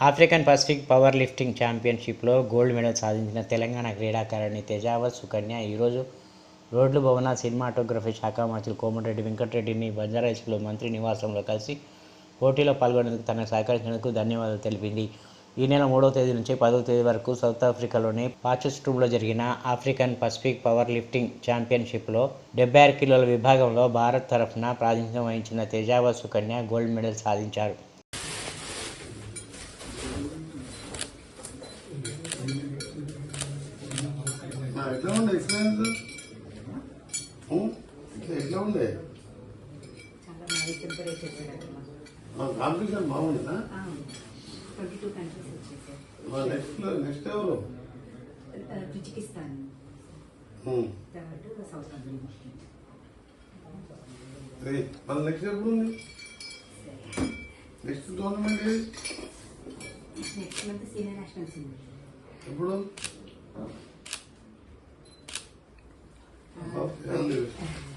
African Pacific power lifting ఛాంపియన్షిప్లో gold medal సాధించిన తెలంగాణ క్రీడాకారిణి తేజావత్ సుకన్య ఈరోజు రోడ్లు భవన సినిమాటోగ్రఫీ శాఖ మంత్రి కోమటిరెడ్డి వెంకటరెడ్డిని బంజారాహిల్స్లో మంత్రి నివాసంలో కలిసి పోటీలో పాల్గొనేందుకు తనకు సహకరించినందుకు ధన్యవాదాలు తెలిపింది. ఈ నెల 3వ తేదీ నుంచి 10వ తేదీ వరకు సౌత్ ఆఫ్రికాలోని పాచెస్ట్రూమ్లో జరిగిన ఆఫ్రికన్ పసిఫిక్ పవర్ లిఫ్టింగ్ ఛాంపియన్షిప్లో 76 కిలోల విభాగంలో భారత్ తరఫున ప్రాతినిధ్యం వహించిన తేజావత్ సుకన్య గోల్డ్ మెడల్ సాధించారు. కాంపిటీషన్ బాగుందా? నెక్స్ట్ ఎవరు? మళ్ళీ నెక్స్ట్ ఎప్పుడు ఉంది? Next tournament next month senior nationals ఎప్పుడు?